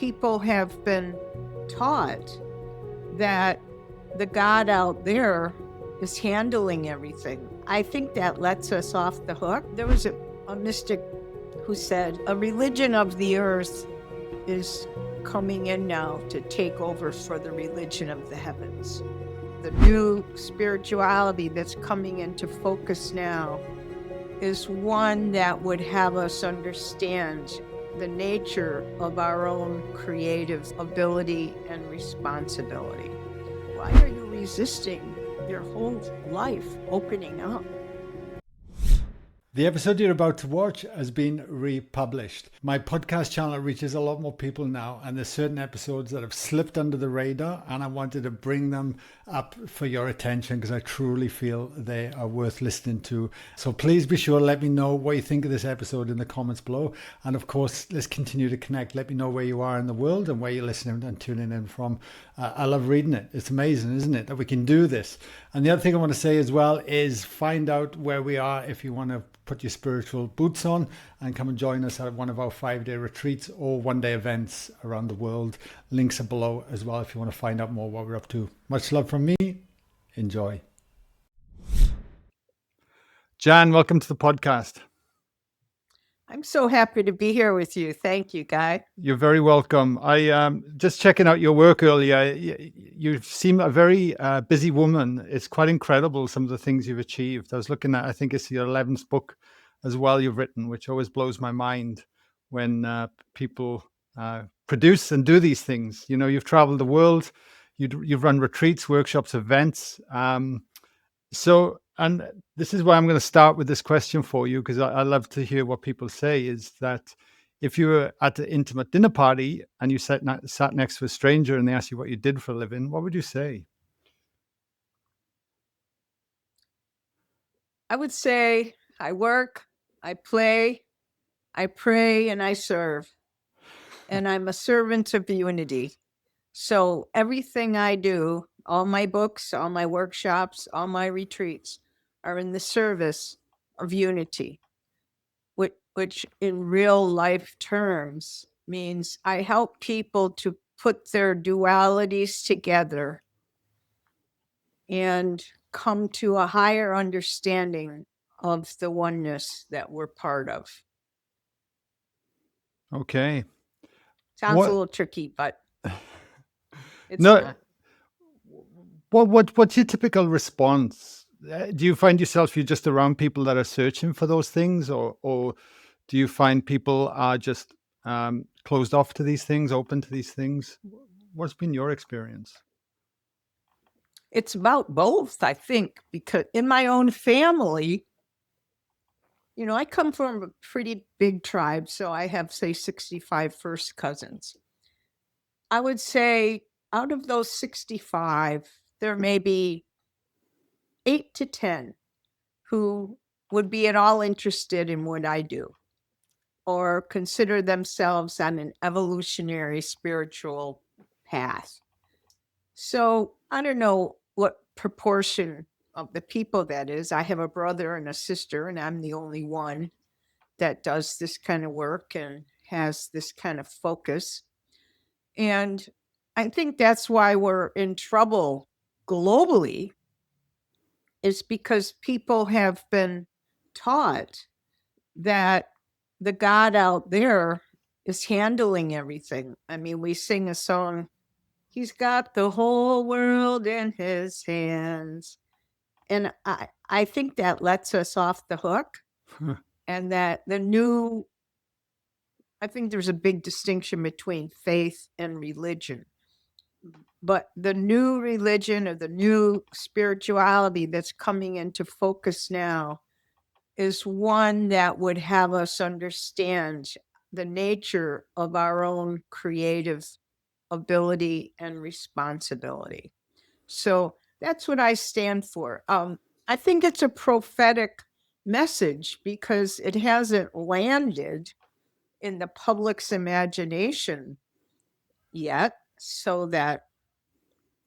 people have been taught that the God out there is handling everything. I think that lets us off the hook. There was a mystic who said, a religion of the earth is coming in now to take over for the religion of the heavens. The new spirituality that's coming into focus now is one that would have us understand the nature of our own creative ability and responsibility. Why are you resisting your whole life opening up? The episode you're about to watch has been republished. My podcast channel reaches a lot more people now, and there's certain episodes that have slipped under the radar, and I wanted to bring them up for your attention because I truly feel they are worth listening to. So please be sure to let me know what you think of this episode in the comments below. And of course, let's continue to connect. Let me know where you are in the world and where you're listening and tuning in from. I love reading it. It's amazing, isn't it, that we can do this? And the other thing I want to say as well is find out where we are if you want to put your spiritual boots on and come and join us at one of our 5-day retreats or one-day events around the world. Links are below as well if you want to find out more what we're up to. Much love from me. Enjoy. Jan, welcome to the podcast. I'm so happy to be here with you. Thank you, Guy. You're very welcome. I just checking out your work earlier. You seem a very busy woman. It's quite incredible some of the things you've achieved. I was looking at, I think it's your 11th book as well you've written, which always blows my mind when people produce and do these things. You know, you've traveled the world, you've run retreats, workshops, events. And this is why I'm going to start with this question for you, because I love to hear what people say, is that if you were at an intimate dinner party and you sat next to a stranger and they asked you what you did for a living, what would you say? I would say I work, I play, I pray, and I serve. And I'm a servant of unity. So everything I do, all my books, all my workshops, all my retreats are in the service of unity, which in real life terms means I help people to put their dualities together and come to a higher understanding of the oneness that we're part of. Okay. Sounds a little tricky, but it's no. not. What's your typical response? Do you find yourself you're just around people that are searching for those things, or do you find people are just closed off to these things, open to these things? What's been your experience? It's about both, I think, because in my own family, you know, I come from a pretty big tribe, so I have, say, 65 first cousins. I would say out of those 65, there may be 8 to 10 who would be at all interested in what I do or consider themselves on an evolutionary spiritual path. So I don't know what proportion of the people that is. I have a brother and a sister, and I'm the only one that does this kind of work and has this kind of focus. And I think that's why we're in trouble globally, is because people have been taught that the God out there is handling everything. I mean, we sing a song, He's got the whole world in his hands. And I think that lets us off the hook. And that I think there's a big distinction between faith and religion. But the new religion or the new spirituality that's coming into focus now is one that would have us understand the nature of our own creative ability and responsibility. So that's what I stand for. I think it's a prophetic message because it hasn't landed in the public's imagination yet, so that,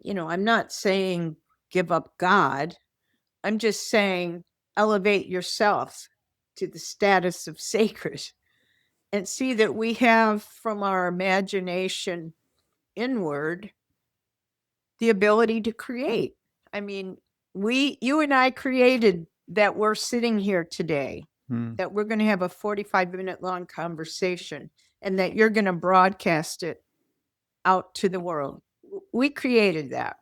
you know, I'm not saying give up God. I'm just saying elevate yourself to the status of sacred and see that we have, from our imagination inward, the ability to create. I mean, you and I created that we're sitting here today, that we're going to have a 45-minute long conversation, and that you're going to broadcast it out to the world. We created that.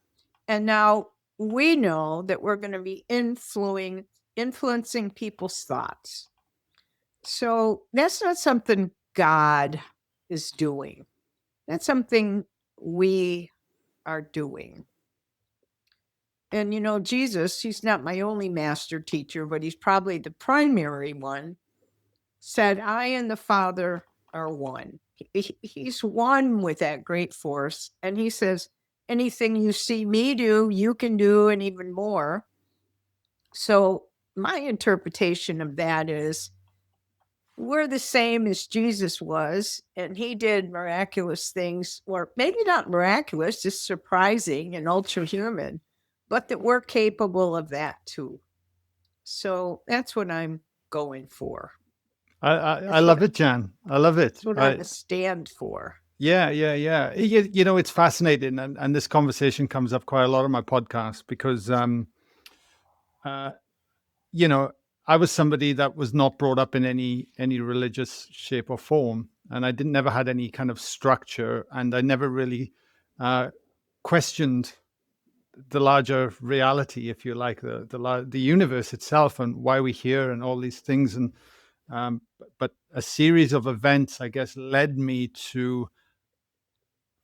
And now we know that we're going to be influencing people's thoughts. So that's not something God is doing. That's something we are doing. And Jesus, he's not my only master teacher, but he's probably the primary one, said, I and the Father are one. He's one with that great force. And he says, anything you see me do, you can do, and even more. So my interpretation of that is we're the same as Jesus was, and he did miraculous things, or maybe not miraculous, just surprising and ultra human, but that we're capable of that too. So that's what I'm going for. I love it, Jan. I love it. That's what I'm a stand for. Yeah. It's fascinating, and this conversation comes up quite a lot on my podcast because, I was somebody that was not brought up in any religious shape or form, and I never had any kind of structure, and I never really questioned the larger reality, if you like, the universe itself, and why we're here, and all these things, and but a series of events, I guess, led me to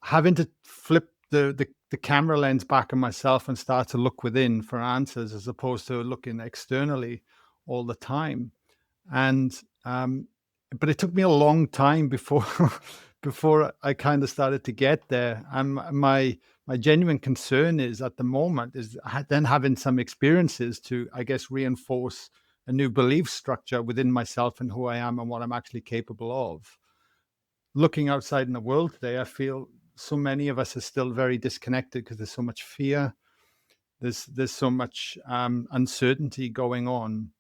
having to flip the camera lens back on myself and start to look within for answers, as opposed to looking externally all the time. And but it took me a long time before before I kind of started to get there. And my genuine concern is, at the moment, is then having some experiences to, I guess, reinforce a new belief structure within myself and who I am and what I'm actually capable of. Looking outside in the world today, I feel so many of us are still very disconnected because there's so much fear. There's so much uncertainty going on.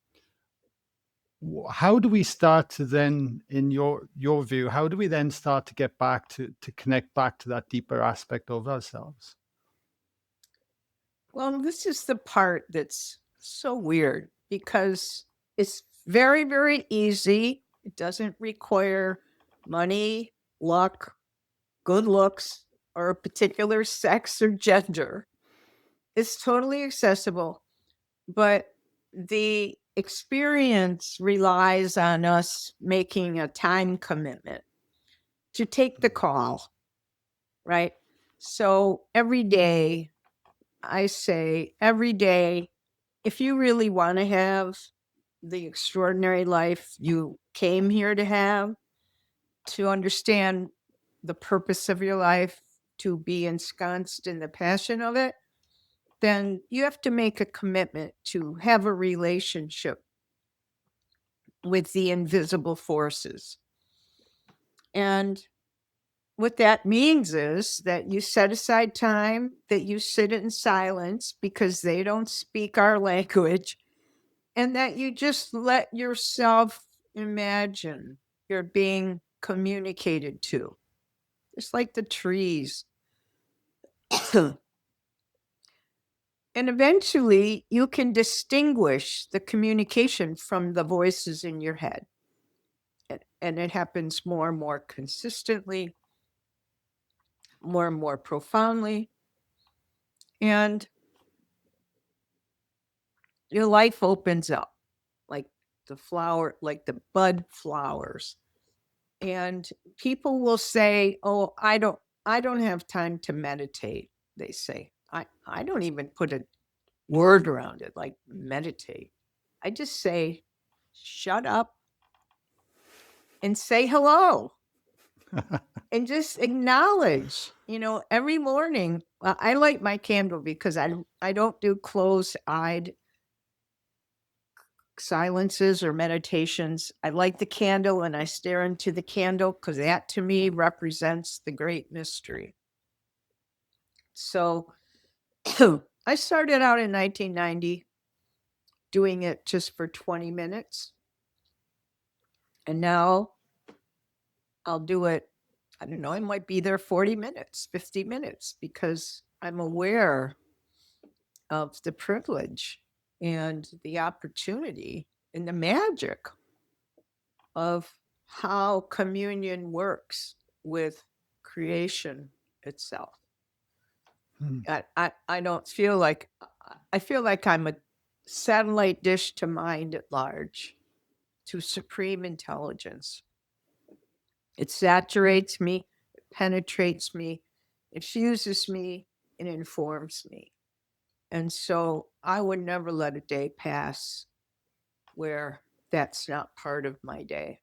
How do we start to then, in your view, how do we then start to get back to connect back to that deeper aspect of ourselves? Well, this is the part that's so weird, because it's very, very easy. It doesn't require money, luck, good looks, or a particular sex or gender. It's totally accessible, but the experience relies on us making a time commitment to take the call, right? So every day, I say, every day, if you really want to have the extraordinary life you came here to have, to understand the purpose of your life, to be ensconced in the passion of it, then you have to make a commitment to have a relationship with the invisible forces. And what that means is that you set aside time, that you sit in silence because they don't speak our language, and that you just let yourself imagine you're being communicated to, just like the trees. And eventually you can distinguish the communication from the voices in your head. And it happens more and more consistently, more and more profoundly. And your life opens up like the bud flowers. And people will say, oh, I don't have time to meditate. They say, I don't even put a word around it, like meditate. I just say, shut up and say hello and just acknowledge, every morning. I light my candle because I don't do closed-eyed silences or meditations. I light the candle and I stare into the candle, because that to me represents the great mystery. So I started out in 1990 doing it just for 20 minutes. And now I'll do it. I don't know, I might be there 40 minutes, 50 minutes, because I'm aware of the privilege and the opportunity and the magic of how communion works with creation itself. Hmm. I don't feel like, I feel like I'm a satellite dish to mind at large, to supreme intelligence. It saturates me, it penetrates me, it fuses me, it informs me. And so I would never let a day pass where that's not part of my day.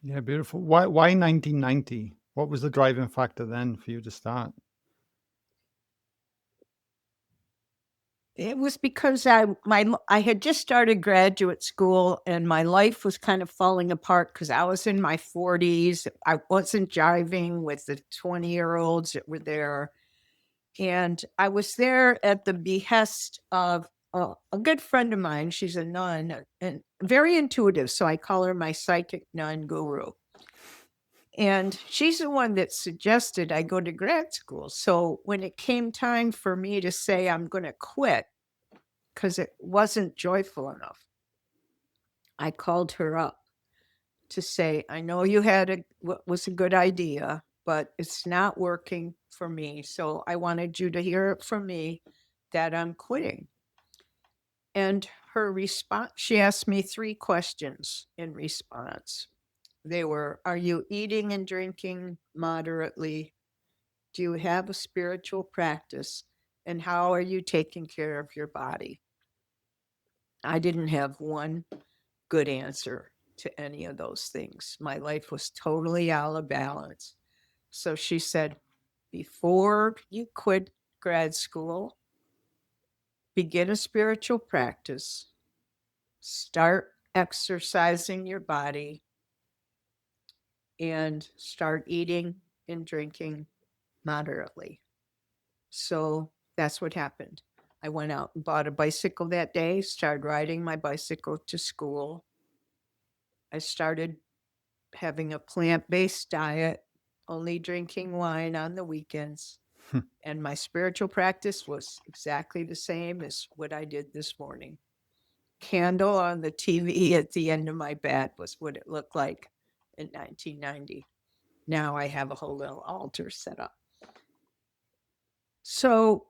Yeah, beautiful. Why 1990? What was the driving factor then for you to start? It was because I had just started graduate school and my life was kind of falling apart because I was in my 40s. I wasn't jiving with the 20-year-olds that were there. And I was there at the behest of a good friend of mine. She's a nun and very intuitive. So I call her my psychic nun guru. And she's the one that suggested I go to grad school. So when it came time for me to say I'm going to quit because it wasn't joyful enough, I called her up to say, I know you had what was a good idea, but it's not working for me. So I wanted you to hear it from me that I'm quitting. And her response, she asked me 3 questions in response. They were, are you eating and drinking moderately? Do you have a spiritual practice? And how are you taking care of your body? I didn't have one good answer to any of those things. My life was totally out of balance. So she said, before you quit grad school, begin a spiritual practice, start exercising your body, and start eating and drinking moderately. So that's what happened. I went out and bought a bicycle that day, started riding my bicycle to school. I started having a plant-based diet, only drinking wine on the weekends. And my spiritual practice was exactly the same as what I did this morning. Candle on the TV at the end of my bed was what it looked like in 1990. Now I have a whole little altar set up. So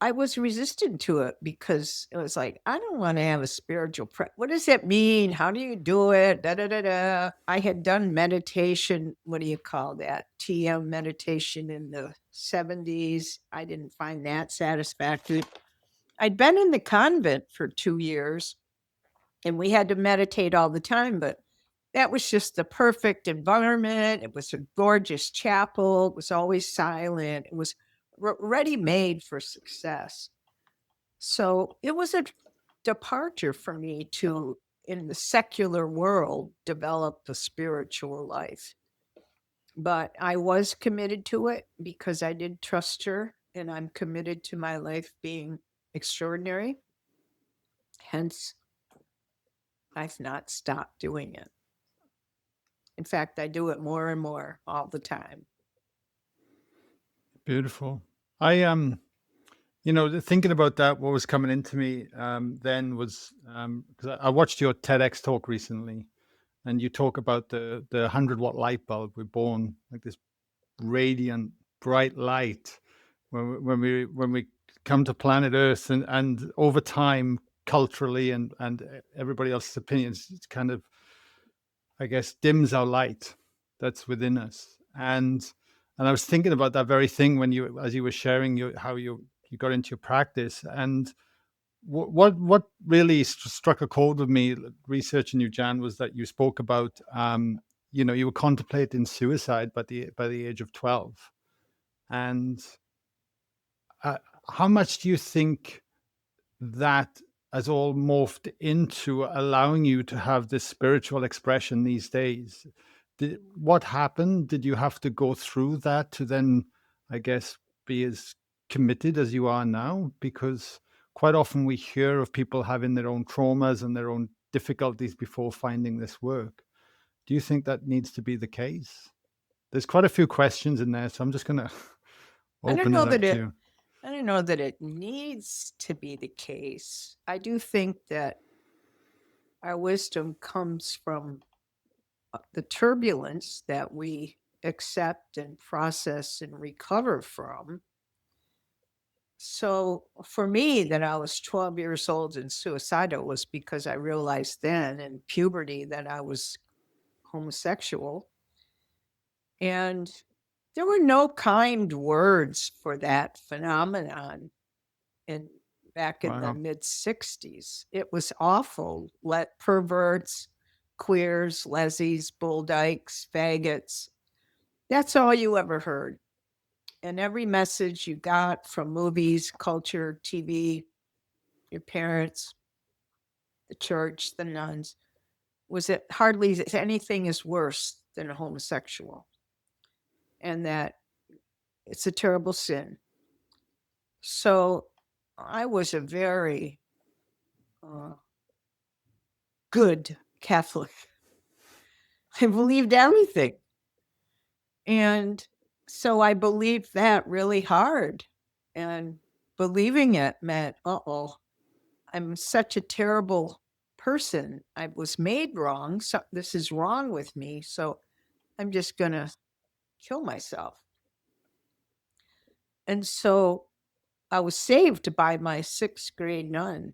I was resistant to it because it was like, I don't want to have a spiritual what does that mean? How do you do it? Da da da da. I had done meditation. What do you call that? TM meditation in the 70s. I didn't find that satisfactory. I'd been in the convent for 2 years and we had to meditate all the time, but that was just the perfect environment. It was a gorgeous chapel. It was always silent. It was ready made for success. So it was a departure for me to, in the secular world, develop the spiritual life. But I was committed to it because I did trust her, and I'm committed to my life being extraordinary. Hence, I've not stopped doing it. In fact, I do it more and more all the time. Beautiful. I thinking about that, what was coming into me then was because I watched your TEDx talk recently, and you talk about the 100-watt light bulb. We're born like this radiant, bright light when we come to planet Earth, and over time, culturally and everybody else's opinions, it's kind of, I guess, dims our light that's within us. And I was thinking about that very thing when as you were sharing how you got into your practice. And what really struck a chord with me researching you, Jan, was that you spoke about you were contemplating suicide by the age of 12. And uh, how much do you think that has all morphed into allowing you to have this spiritual expression these days? What happened? Did you have to go through that to then, I guess, be as committed as you are now? Because quite often we hear of people having their own traumas and their own difficulties before finding this work. Do you think that needs to be the case? There's quite a few questions in there, so I'm just going to I don't open know it up that to it you. I don't know that it needs to be the case. I do think that our wisdom comes from the turbulence that we accept and process and recover from. So for me, that I was 12 years old and suicidal was because I realized then in puberty that I was homosexual. And there were no kind words for that phenomenon in back in the Wow. mid 60s. It was awful. Let perverts, queers, lessies, bull dykes, faggots. That's all you ever heard. And every message you got from movies, culture, TV, your parents, the church, the nuns, was that hardly anything is worse than a homosexual and that it's a terrible sin. So I was a very uh, good Catholic. I believed everything. And so I believed that really hard. And believing it meant, uh-oh, I'm such a terrible person. I was made wrong. So this is wrong with me. So I'm just going to kill myself. And so I was saved by my sixth grade nun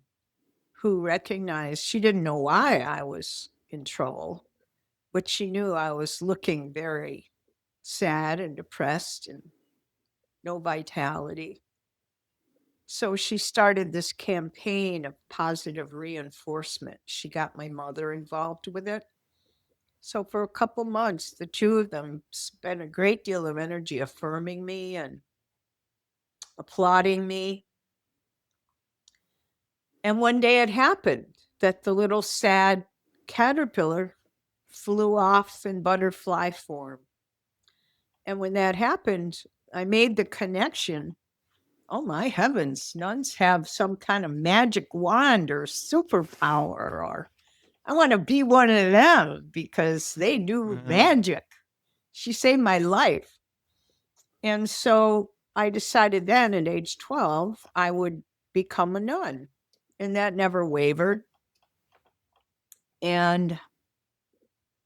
who recognized she didn't know why I was in trouble, but she knew I was looking very sad and depressed and no vitality. So she started this campaign of positive reinforcement. She got my mother involved with it. So for a couple months, the two of them spent a great deal of energy affirming me and applauding me. And one day it happened that the little sad caterpillar flew off in butterfly form. And when that happened, I made the connection. Oh my heavens, nuns have some kind of magic wand or superpower, or I want to be one of them because they do magic. She saved my life. And so I decided then at age 12, I would become a nun. And that never wavered. And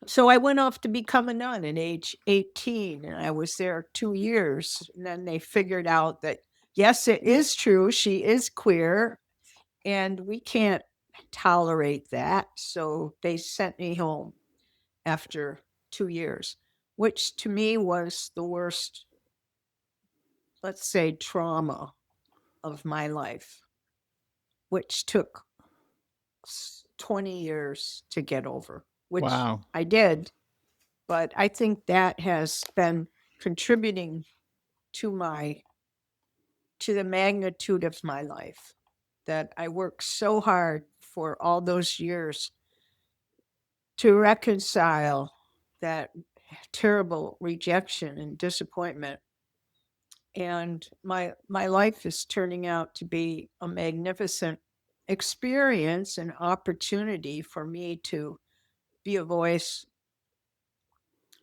so I went off to become a nun at age 18, and I was there 2 years. And then they figured out that, yes, it is true. She is queer, and we can't tolerate that. So they sent me home after 2 years, which to me was the worst, let's say, trauma of my life, which took 20 years to get over, which Wow. I did. But I think that has been contributing to the magnitude of my life, that I worked so hard for all those years to reconcile that terrible rejection and disappointment. And my life is turning out to be a magnificent experience and opportunity for me to be a voice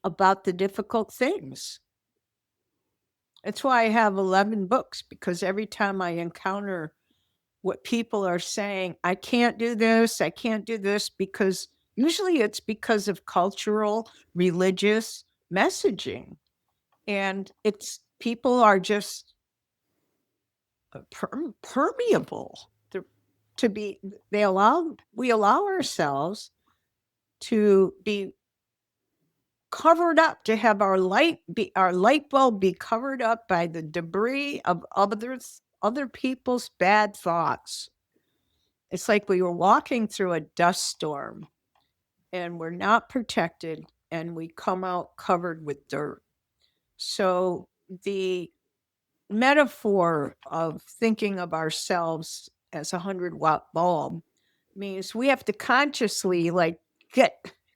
about the difficult things. That's why I have 11 books, because every time I encounter what people are saying, I can't do this, I can't do this, because usually it's because of cultural, religious messaging. And it's people are just permeable to be, we allow ourselves to be covered up, to have our light bulb be covered up by the debris of other people's bad thoughts. It's like we were walking through a dust storm and we're not protected and we come out covered with dirt. So the metaphor of thinking of ourselves as 100-watt bulb means we have to consciously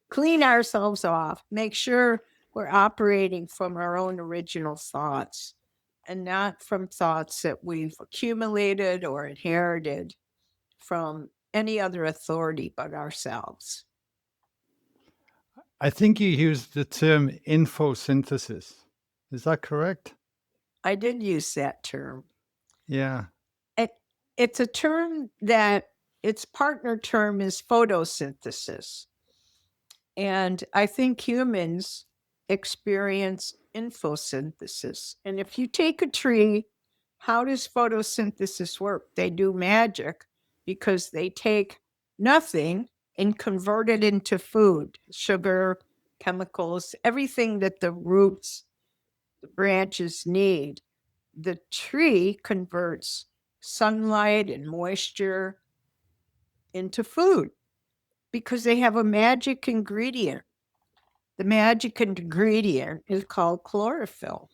clean ourselves off, make sure we're operating from our own original thoughts and not from thoughts that we've accumulated or inherited from any other authority but ourselves. I think you used the term infosynthesis. Is that correct? I did use that term. Yeah. It, it's a term that its partner term is photosynthesis. And I think humans experience infosynthesis. And if you take a tree, how does photosynthesis work? They do magic because they take nothing and convert it into food, sugar, chemicals, everything that the roots, the branches need. The tree converts sunlight and moisture into food because they have a magic ingredient. The magic ingredient is called chlorophyll,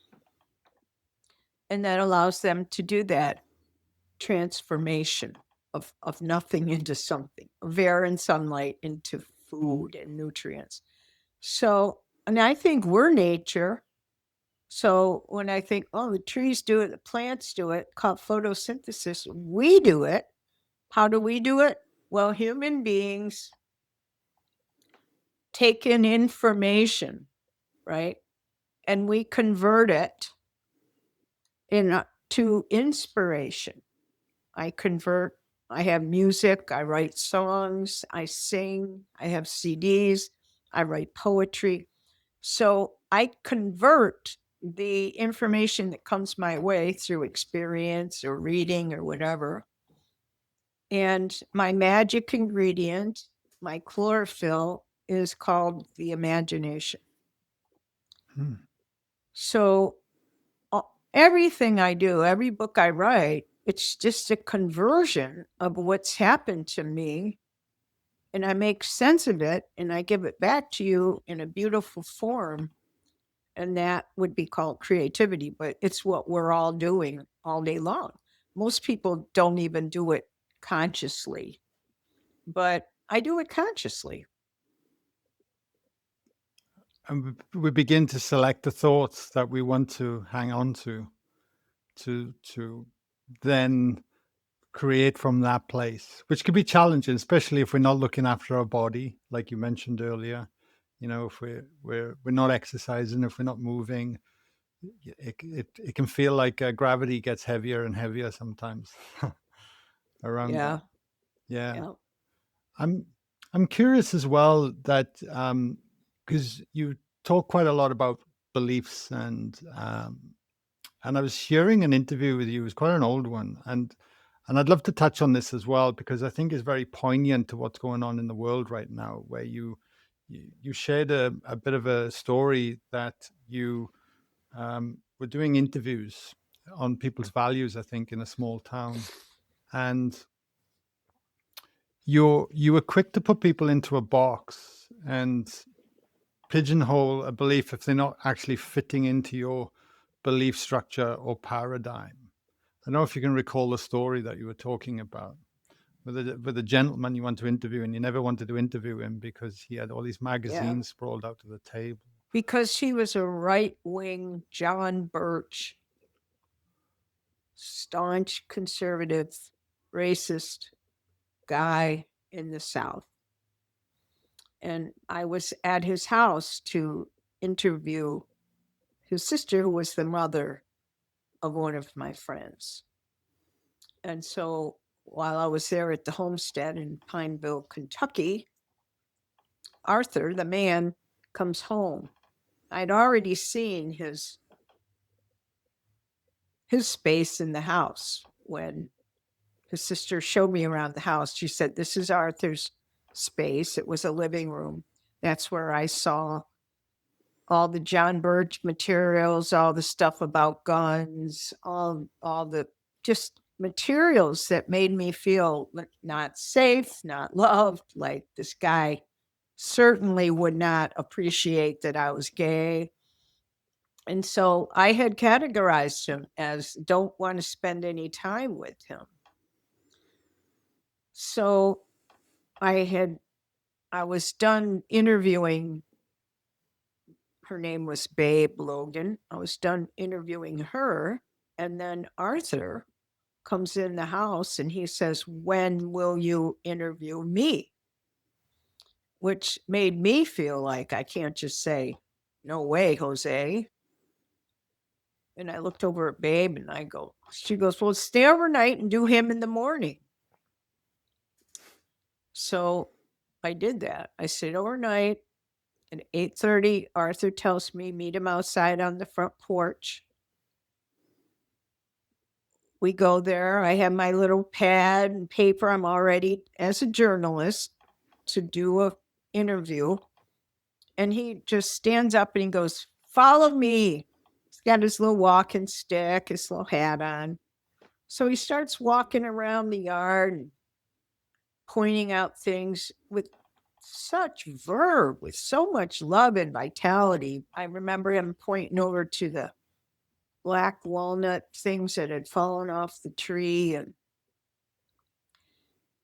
and that allows them to do that transformation of nothing into something, of air and sunlight into food and nutrients. So, and I think we're nature. So when I think, oh, the trees do it, the plants do it, called photosynthesis, we do it. How do we do it? Well, human beings take in information, right? And we convert it to inspiration. I convert, I have music, I write songs, I sing, I have CDs, I write poetry. So I convert the information that comes my way through experience or reading or whatever. And my magic ingredient, my chlorophyll, is called the imagination. Hmm. So everything I do, every book I write, it's just a conversion of what's happened to me. And I make sense of it and I give it back to you in a beautiful form. And that would be called creativity, but it's what we're all doing all day long. Most people don't even do it consciously, but I do it consciously. And we begin to select the thoughts that we want to hang on to then create from that place, which can be challenging, especially if we're not looking after our body, like you mentioned earlier. You know, if we're not exercising, if we're not moving, it can feel like gravity gets heavier and heavier sometimes around that. Yeah. Yeah, Yeah. I'm I'm curious as well that because you talk quite a lot about beliefs and I was hearing an interview with you. It was quite an old one, and I'd love to touch on this as well because I think it's very poignant to what's going on in the world right now. Where you shared a bit of a story that you were doing interviews on people's values, I think, in a small town, and you were quick to put people into a box and pigeonhole a belief if they're not actually fitting into your belief structure or paradigm. I don't know if you can recall the story that you were talking about with a gentleman you want to interview, and you never wanted to interview him because he had all these Yeah. magazines sprawled out to the table. Because she was a right wing John Birch, staunch conservative, racist guy in the South. And I was at his house to interview his sister, who was the mother of one of my friends. And so while I was there at the homestead in Pineville, Kentucky, Arthur, the man, comes home. I'd already seen his space in the house when his sister showed me around the house. She said, "This is Arthur's space." It was a living room. That's where I saw all the John Birch materials, all the stuff about guns, all the just materials that made me feel not safe, not loved. Like this guy certainly would not appreciate that I was gay. And so I had categorized him as don't want to spend any time with him. So I was done interviewing. Her name was Babe Logan. I was done interviewing her. And then Arthur comes in the house and he says, "When will you interview me?" which made me feel like I can't just say, "No way, Jose." And I looked over at Babe and she goes, "Well, stay overnight and do him in the morning." So I did that. I stayed overnight. At 8:30, Arthur tells me, meet him outside on the front porch. We go there. I have my little pad and paper. I'm all ready as a journalist to do a interview. And he just stands up and he goes, "Follow me." He's got his little walking stick, his little hat on. So he starts walking around the yard and pointing out things with such verve, with so much love and vitality. I remember him pointing over to the black walnut things that had fallen off the tree, and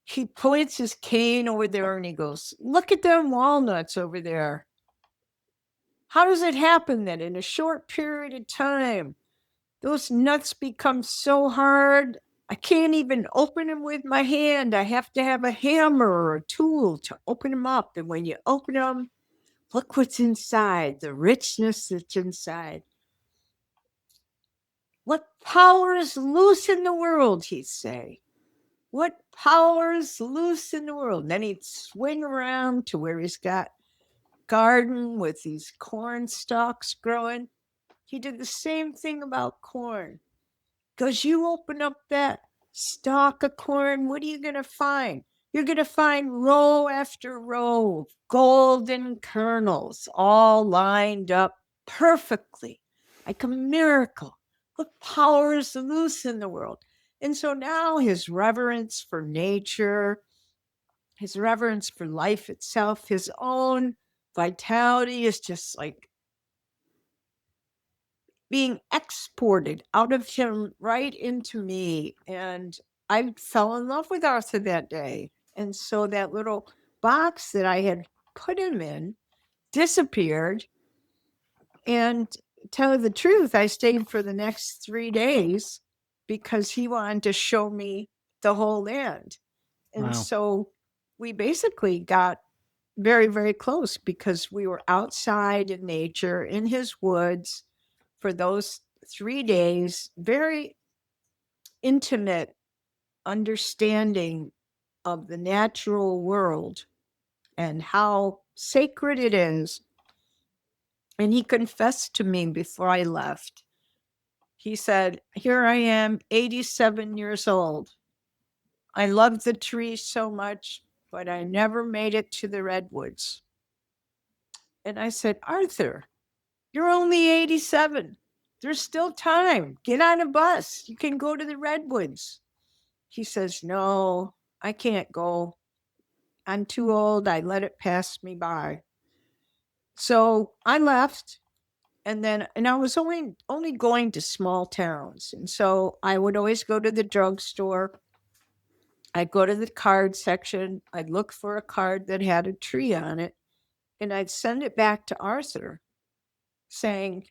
he points his cane over there and he goes, "Look at them walnuts over there. How does it happen that in a short period of time, those nuts become so hard, I can't even open them with my hand. I have to have a hammer or a tool to open them up. And when you open them, look what's inside, the richness that's inside. What power is loose in the world," he'd say. "What power is loose in the world?" And then he'd swing around to where he's got garden with these corn stalks growing. He did the same thing about corn. Because you open up that stalk of corn, what are you going to find? You're going to find row after row of golden kernels all lined up perfectly, like a miracle. What power is loose in the world? And so now his reverence for nature, his reverence for life itself, his own vitality is just like being exported out of him right into me. And I fell in love with Arthur that day. And so that little box that I had put him in disappeared. And tell you the truth, I stayed for the next 3 days because he wanted to show me the whole land. And Wow. so we basically got very, very close because we were outside in nature, in his woods for those 3 days, very intimate understanding of the natural world and how sacred it is. And he confessed to me before I left. He said, "Here I am, 87 years old. I love the trees so much, but I never made it to the redwoods." And I said, "Arthur, you're only 87. There's still time. Get on a bus. You can go to the redwoods." He says, "No, I can't go. I'm too old. I let it pass me by." So I left, and I was only going to small towns. And so I would always go to the drugstore. I'd go to the card section. I'd look for a card that had a tree on it, and I'd send it back to Arthur saying,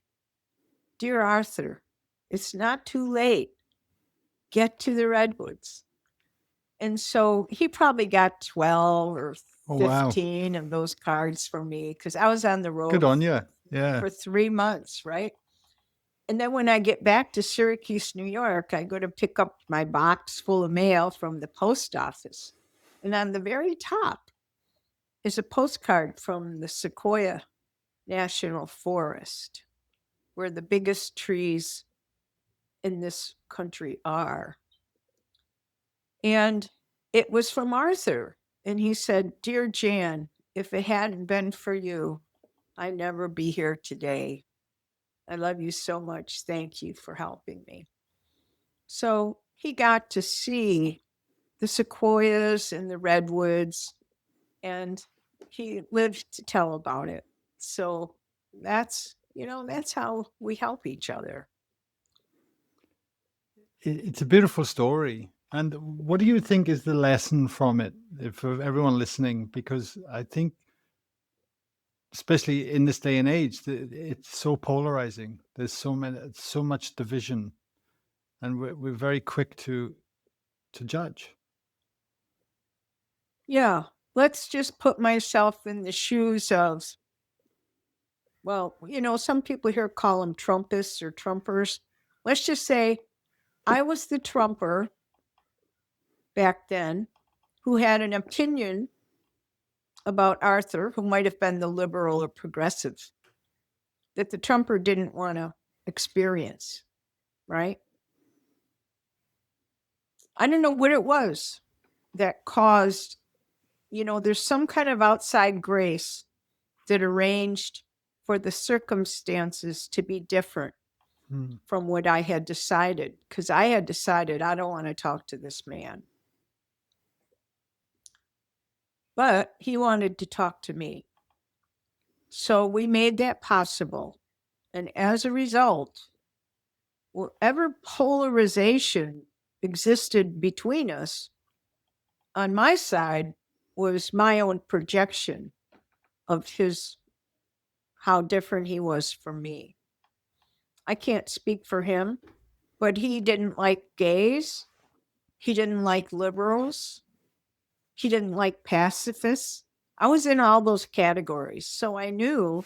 "Dear Arthur, it's not too late. Get to the redwoods." And so he probably got 12 or Oh, wow. 15 of those cards from me because I was on the Good road on you. Yeah. for 3 months, right? And then when I get back to Syracuse, New York, I go to pick up my box full of mail from the post office. And on the very top is a postcard from the Sequoia National Forest, where the biggest trees in this country are. And it was from Arthur. And he said, "Dear Jan, if it hadn't been for you, I'd never be here today. I love you so much. Thank you for helping me." So he got to see the sequoias and the redwoods, and he lived to tell about it. So that's how we help each other. It's a beautiful story. And what do you think is the lesson from it for everyone listening? Because I think, especially in this day and age, it's so polarizing. There's so much division, and we're very quick to judge. Yeah. let's just put myself in the shoes of, well, some people here call them Trumpists or Trumpers. Let's just say I was the Trumper back then who had an opinion about Arthur, who might have been the liberal or progressive, that the Trumper didn't want to experience, right? I don't know what it was that caused, there's some kind of outside grace that arranged for the circumstances to be different from what I had decided, because I had decided I don't want to talk to this man. But he wanted to talk to me. So we made that possible. And as a result, whatever polarization existed between us, on my side was my own projection of how different he was from me. I can't speak for him, but he didn't like gays. He didn't like liberals. He didn't like pacifists. I was in all those categories. So I knew,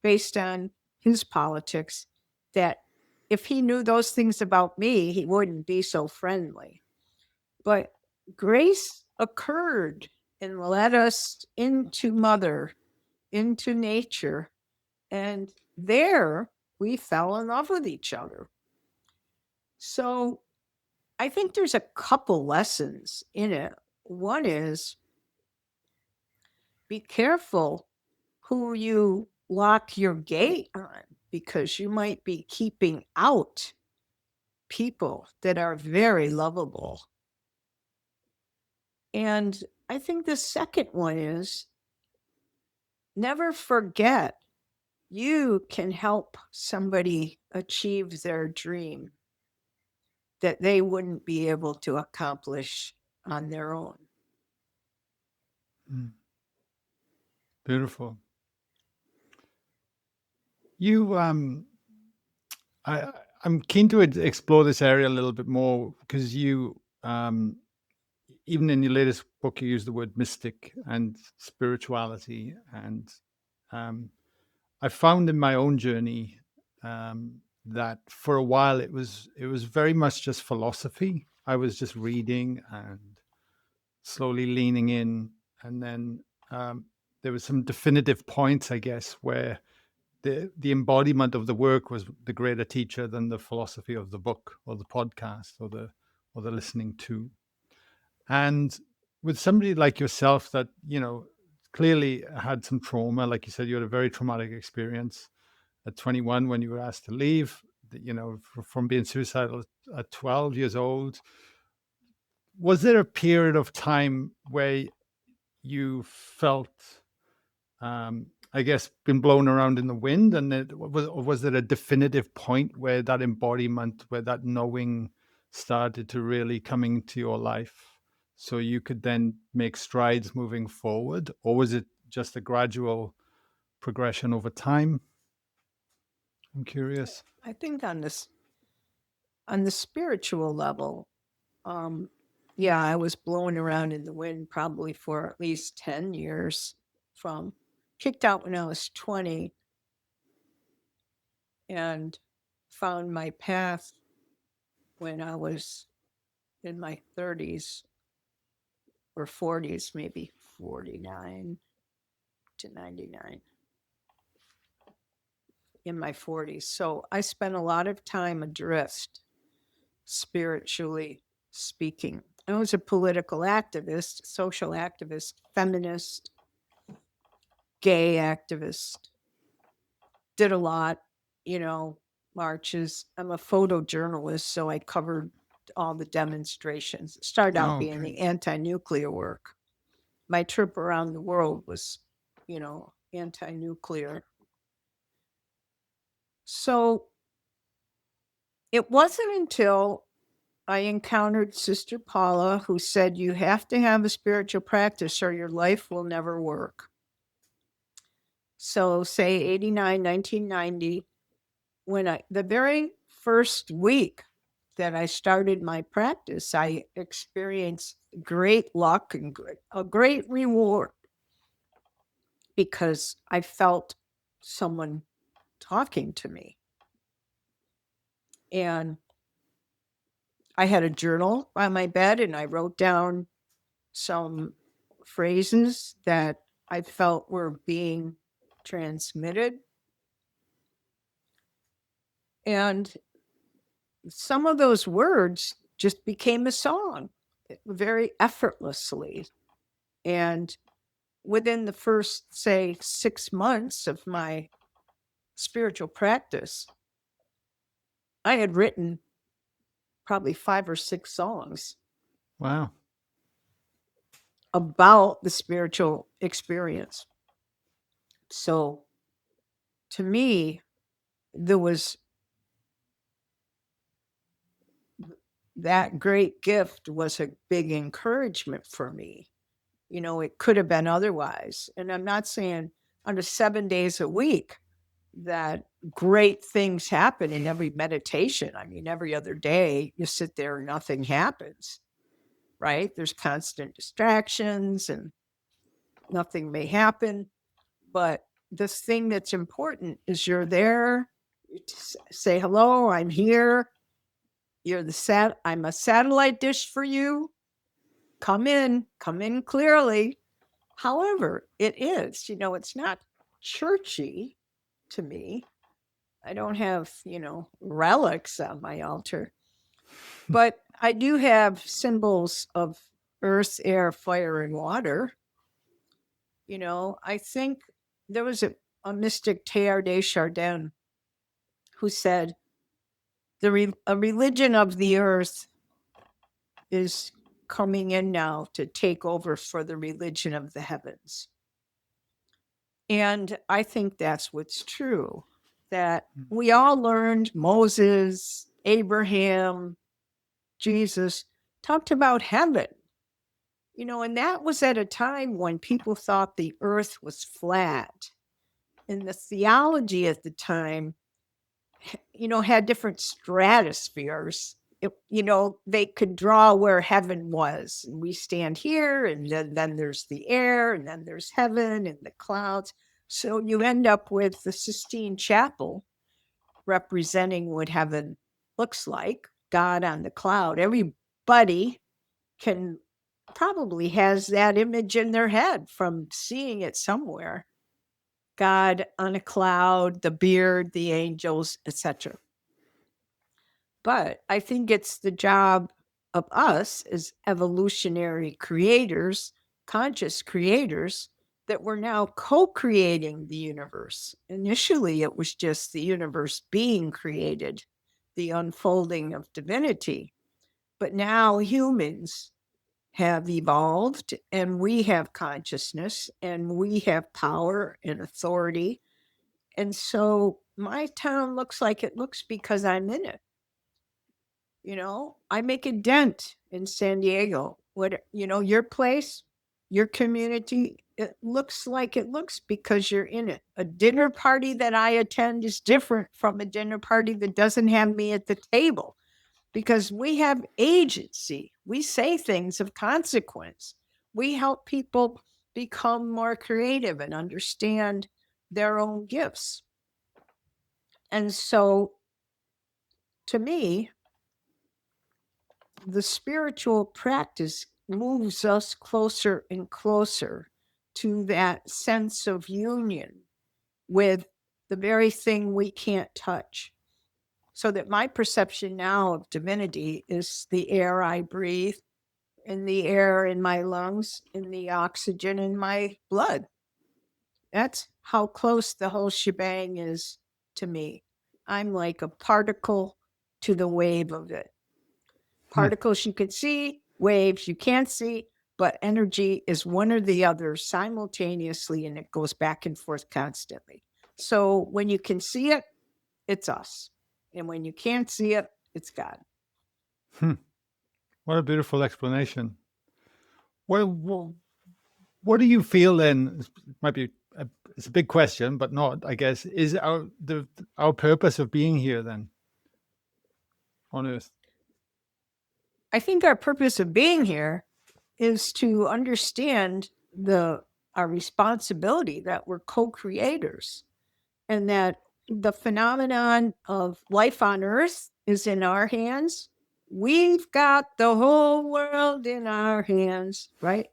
based on his politics, that if he knew those things about me, he wouldn't be so friendly. But grace occurred and led us into Mother, into nature. And there we fell in love with each other. So I think there's a couple lessons in it. One is, be careful who you lock your gate on, because you might be keeping out people that are very lovable. And I think the second one is, never forget you can help somebody achieve their dream that they wouldn't be able to accomplish on their own. Beautiful. I'm keen to explore this area a little bit more, because even in your latest book, you use the word mystic and spirituality. And I found in my own journey that for a while it was very much just philosophy. I was just reading and slowly leaning in, and then there was some definitive points, I guess, where the embodiment of the work was the greater teacher than the philosophy of the book or the podcast or the listening to. And with somebody like yourself that, clearly had some trauma, like you said, you had a very traumatic experience at 21 when you were asked to leave, from being suicidal at 12 years old. Was there a period of time where you felt, I guess, been blown around in the wind, and was there a definitive point where that embodiment, where that knowing started to really come into your life, so you could then make strides moving forward? Or was it just a gradual progression over time? I'm curious. I think on the spiritual level, yeah, I was blowing around in the wind probably for at least 10 years, from kicked out when I was 20 and found my path when I was in my 30s or 40s, maybe 49 to 99, in my 40s. So I spent a lot of time adrift, spiritually speaking. I was a political activist, social activist, feminist, gay activist, did a lot, marches. I'm a photojournalist, so I covered all the demonstrations. It started out being the anti-nuclear work. My trip around the world was, anti-nuclear. So it wasn't until I encountered Sister Paula, who said, you have to have a spiritual practice or your life will never work. So say 89, 1990, when the very first week that I started my practice, I experienced great luck and a great reward because I felt someone talking to me. And I had a journal on my bed and I wrote down some phrases that I felt were being transmitted. And some of those words just became a song very effortlessly. And within the first, say, 6 months of my spiritual practice, I had written probably 5 or 6 songs Wow. about the spiritual experience. So to me, there was that great gift was a big encouragement for me. You know, it could have been otherwise. And I'm not saying under 7 days a week that great things happen in every meditation. I mean, every other day you sit there and nothing happens, right? There's constant distractions and nothing may happen. But the thing that's important is you're there, you say, hello, I'm here. I'm a satellite dish for you. Come in clearly. However, it is, it's not churchy to me. I don't have, relics on my altar, but I do have symbols of earth, air, fire, and water. I think there was a mystic, Teilhard de Chardin, who said, a religion of the earth is coming in now to take over for the religion of the heavens. And I think that's what's true, that we all learned Moses, Abraham, Jesus talked about heaven, and that was at a time when people thought the earth was flat. And the theology at the time, had different stratospheres. They could draw where heaven was. And we stand here, and then there's the air, and then there's heaven and the clouds. So you end up with the Sistine Chapel representing what heaven looks like, God on the cloud. Everybody probably has that image in their head from seeing it somewhere. God on a cloud, the beard, the angels, etc. But I think it's the job of us as evolutionary creators, conscious creators, that we're now co-creating the universe. Initially, it was just the universe being created, the unfolding of divinity. But now humans have evolved and we have consciousness and we have power and authority. And so my town looks like it looks because I'm in it. I make a dent in San Diego. Your place, your community, it looks like it looks because you're in it. A dinner party that I attend is different from a dinner party that doesn't have me at the table because we have agency. We say things of consequence. We help people become more creative and understand their own gifts. And so, to me, the spiritual practice moves us closer and closer to that sense of union with the very thing we can't touch. So that my perception now of divinity is the air I breathe, and the air in my lungs, and the oxygen in my blood. That's how close the whole shebang is to me. I'm like a particle to the wave of it. Particles you can see, waves you can't see, but energy is one or the other simultaneously, and it goes back and forth constantly. So when you can see it, it's us. And when you can't see it, it's God. What a beautiful explanation. What do you feel then? It might be it's a big question, but not, I guess. Is our purpose of being here then on Earth? I think our purpose of being here is to understand our responsibility that we're co-creators and that the phenomenon of life on earth is in our hands. We've got the whole world in our hands, right?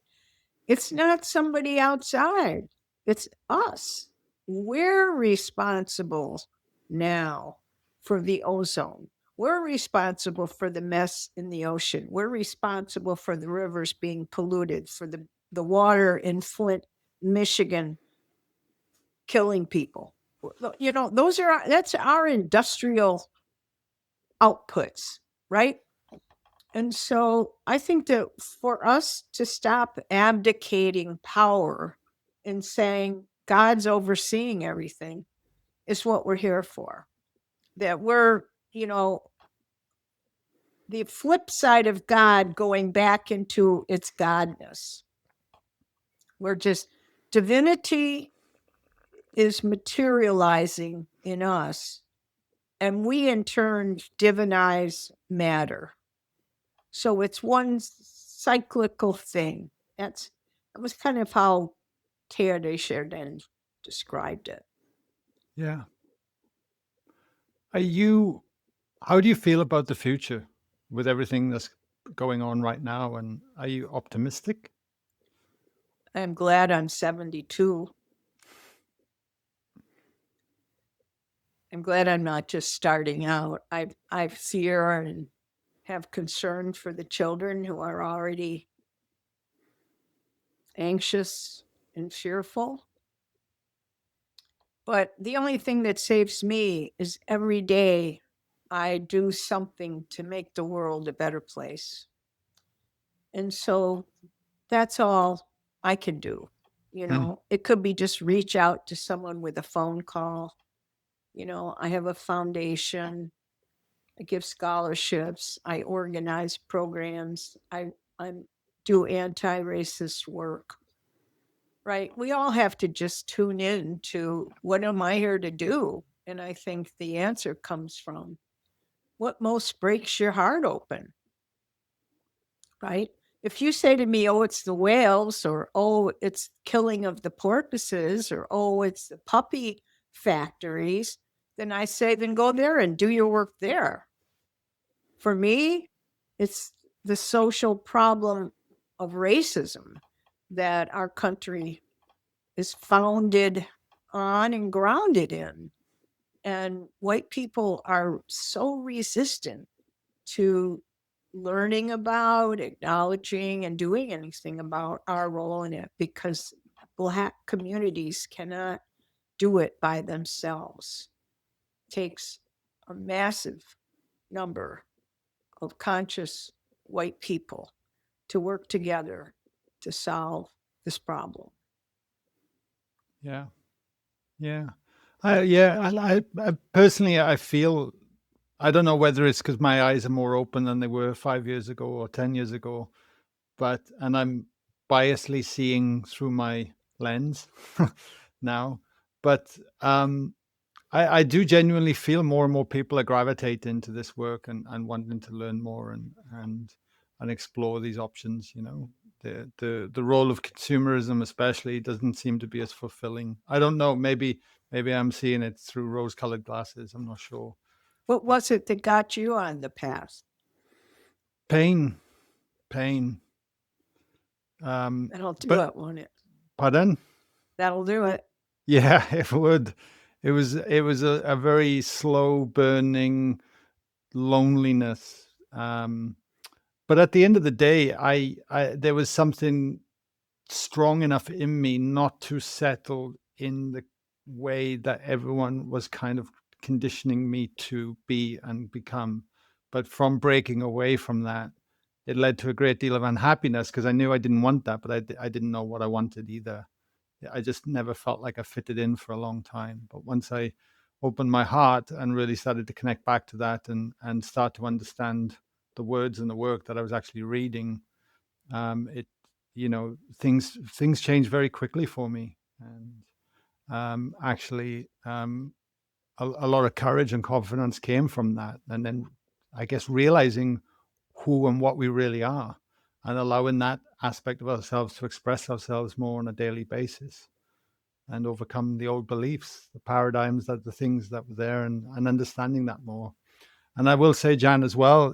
It's not somebody outside, it's us. We're responsible now for the ozone. We're responsible for the mess in the ocean. We're responsible for the rivers being polluted, for the water in Flint, Michigan, killing people. You know, that's our industrial outputs, right? And so I think that for us to stop abdicating power and saying God's overseeing everything is what we're here for. That we're, you know, the flip side of God going back into its godness. We're just, divinity is materializing in us, and we in turn divinize matter. So it's one cyclical thing. That was kind of how Teilhard de Chardin described it. Yeah. How do you feel about the future with everything that's going on right now? And are you optimistic? I'm glad I'm 72. I'm glad I'm not just starting out. I fear and have concern for the children who are already anxious and fearful. But the only thing that saves me is every day I do something to make the world a better place. And so that's all I can do. You Hmm. know, it could be just reach out to someone with a phone call. You know, I have a foundation. I give scholarships. I organize programs. I do anti-racist work. Right? We all have to just tune in to what am I here to do? And I think the answer comes from what most breaks your heart open, right? If you say to me, oh, it's the whales, or oh, it's killing of the porpoises, or oh, it's the puppy factories, then I say, then go there and do your work there. For me, it's the social problem of racism that our country is founded on and grounded in. And white people are so resistant to learning about, acknowledging, and doing anything about our role in it because Black communities cannot do it by themselves. It takes a massive number of conscious white people to work together to solve this problem. Yeah. Yeah. I personally, I feel, I don't know whether it's because my eyes are more open than they were 5 years ago or 10 years ago, and I'm biasly seeing through my lens now. But I do genuinely feel more and more people are gravitating to this work and wanting to learn more and explore these options. You know, the role of consumerism, especially, doesn't seem to be as fulfilling. I don't know. Maybe I'm seeing it through rose-colored glasses. I'm not sure. What was it that got you on the path? Pain, pain. Um, That'll do but it, won't it? pardon? That'll do it. Yeah, it would. It was a very slow burning loneliness. But at the end of the day, I there was something strong enough in me not to settle in the way that everyone was kind of conditioning me to be and become. But from breaking away from that, it led to a great deal of unhappiness because I knew I didn't want that, but I didn't know what I wanted either. I just never felt like I fitted in for a long time. But once I opened my heart and really started to connect back to that and start to understand the words and the work that I was actually reading, it things changed very quickly for me, and actually a lot of courage and confidence came from that. And then I guess realizing who and what we really are, and allowing that aspect of ourselves to express ourselves more on a daily basis and overcome the old beliefs, the paradigms, that the things that were there, and understanding that more. And I will say, Jan, as well,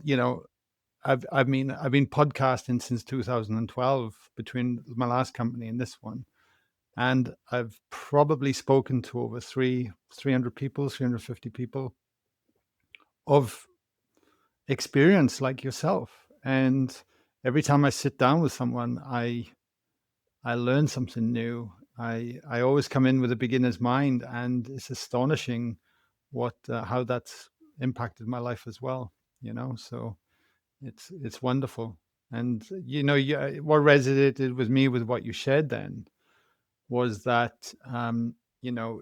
I've been podcasting since 2012 between my last company and this one. And I've probably spoken to over 300 people, 350 people of experience like yourself. And every time I sit down with someone, I learn something new. I always come in with a beginner's mind, and it's astonishing what how that's impacted my life as well. So it's wonderful. And what resonated with me with what you shared then was that you know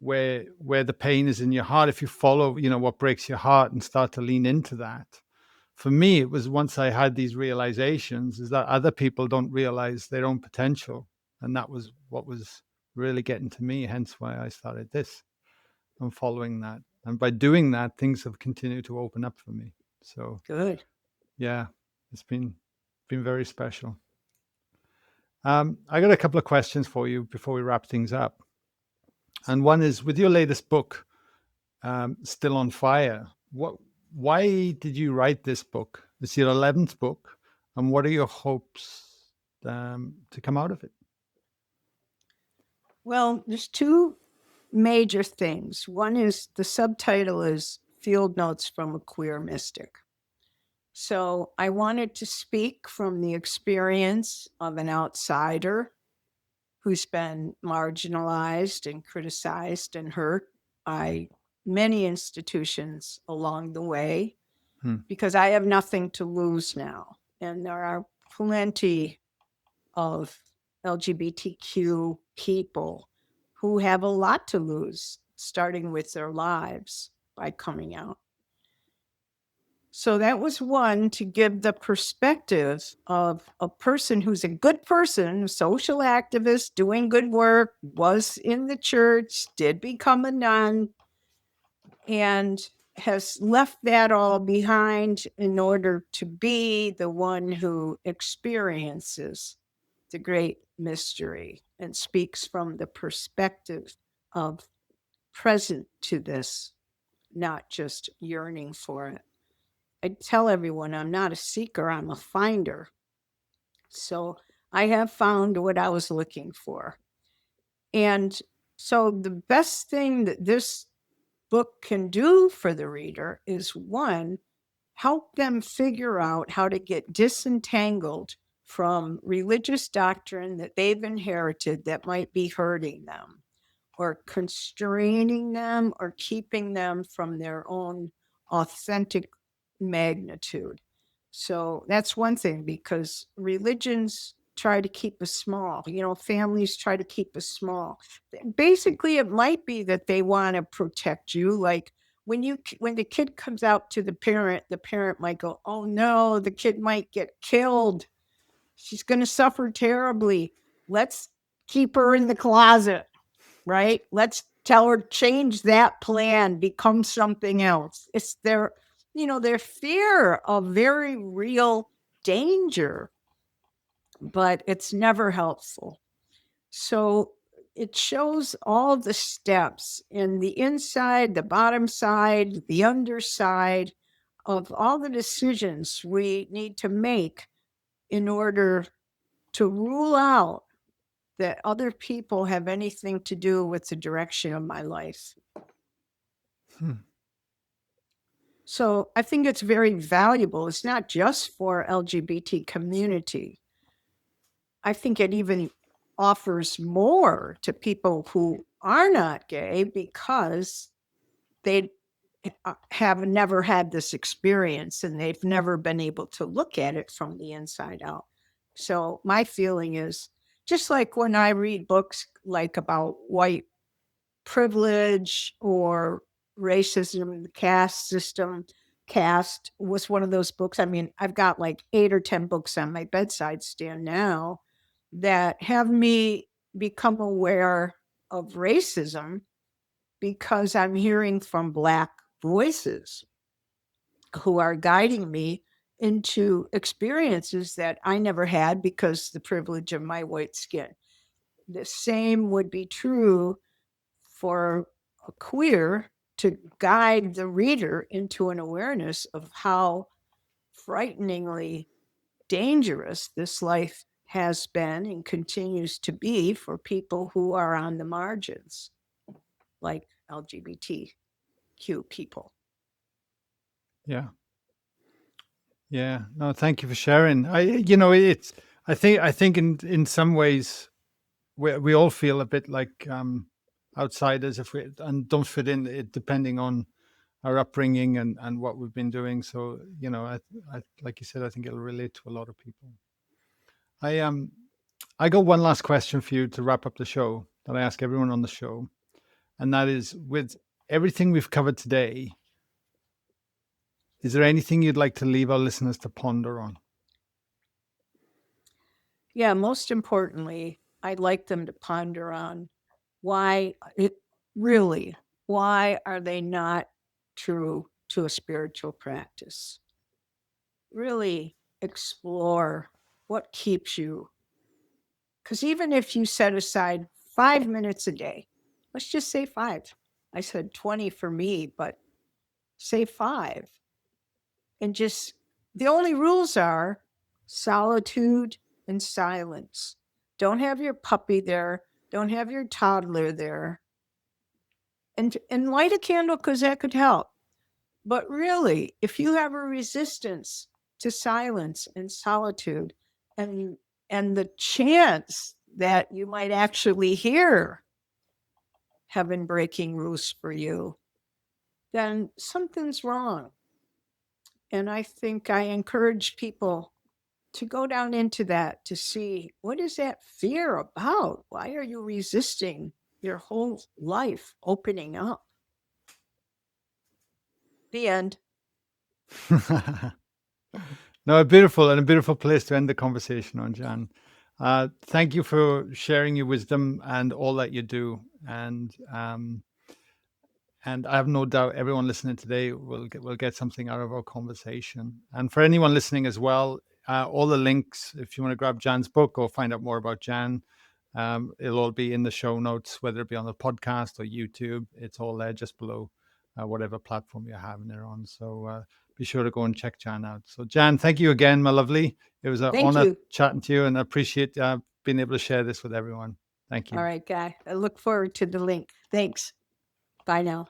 where the pain is in your heart, if you follow what breaks your heart and start to lean into that. For me, it was once I had these realizations is that other people don't realize their own potential, and that was what was really getting to me, hence why I started this and following that. And by doing that, things have continued to open up for me. So Good. yeah, it's been very special. I got a couple of questions for you before we wrap things up. And one is, with your latest book, Still on Fire, why did you write this book? It's your 11th book. And what are your hopes to come out of it? Well, there's two major things. One is the subtitle is Field Notes from a Queer Mystic. So I wanted to speak from the experience of an outsider who's been marginalized and criticized and hurt by many institutions along the way, because I have nothing to lose now. And there are plenty of LGBTQ people who have a lot to lose, starting with their lives by coming out. So that was one, to give the perspective of a person who's a good person, a social activist, doing good work, was in the church, did become a nun, and has left that all behind in order to be the one who experiences the great mystery and speaks from the perspective of present to this, not just yearning for it. I tell everyone I'm not a seeker, I'm a finder. So I have found what I was looking for. And so the best thing that this book can do for the reader is, one, help them figure out how to get disentangled from religious doctrine that they've inherited that might be hurting them or constraining them or keeping them from their own authentic magnitude. So that's one thing, because religions try to keep us small. Families try to keep us small. Basically, it might be that they want to protect you. Like when the kid comes out to the parent might go, "Oh no, the kid might get killed. She's going to suffer terribly. Let's keep her in the closet." Right? Let's tell her, change that plan, become something else. It's their fear of very real danger, but it's never helpful. So it shows all the steps in the inside, the bottom side, the underside of all the decisions we need to make in order to rule out that other people have anything to do with the direction of my life. So I think it's very valuable. It's not just for LGBT community. I think it even offers more to people who are not gay, because they have never had this experience and they've never been able to look at it from the inside out. So my feeling is, just like when I read books like about white privilege or racism, the caste system. Caste was one of those books. I mean, I've got like 8 or 10 books on my bedside stand now that have me become aware of racism, because I'm hearing from Black voices who are guiding me into experiences that I never had because the privilege of my white skin. The same would be true for a queer to guide the reader into an awareness of how frighteningly dangerous this life has been and continues to be for people who are on the margins, like LGBTQ people. Yeah. Yeah. No, thank you for sharing. I think in some ways we all feel a bit like outsiders if we and don't fit in, depending on our upbringing and what we've been doing. So, I like you said, I think it'll relate to a lot of people. I got one last question for you to wrap up the show that I ask everyone on the show, and that is, with everything we've covered today, is there anything you'd like to leave our listeners to ponder on? Yeah, most importantly, I'd like them to ponder on why it really, why are they not true to a spiritual practice? Really explore what keeps you. Because even if you set aside 5 minutes a day, let's just say five. I said 20 for me, but say five. And just the only rules are solitude and silence. Don't have your puppy there. Don't have your toddler there. And light a candle because that could help. But really, if you have a resistance to silence and solitude and and the chance that you might actually hear heaven breaking loose for you, then something's wrong. And I think I encourage people to go down into that to see, what is that fear about? Why are you resisting your whole life opening up? The end. No, a beautiful place to end the conversation on, Jan. Thank you for sharing your wisdom and all that you do. And I have no doubt everyone listening today will get something out of our conversation. And for anyone listening as well, all the links, if you want to grab Jan's book or find out more about Jan, it'll all be in the show notes, whether it be on the podcast or YouTube. It's all there just below whatever platform you're having it on. So be sure to go and check Jan out. So, Jan, thank you again, my lovely. It was an Thank honor you. chatting to you, and I appreciate being able to share this with everyone. Thank you. All right, Guy. I look forward to the link. Thanks. Bye now.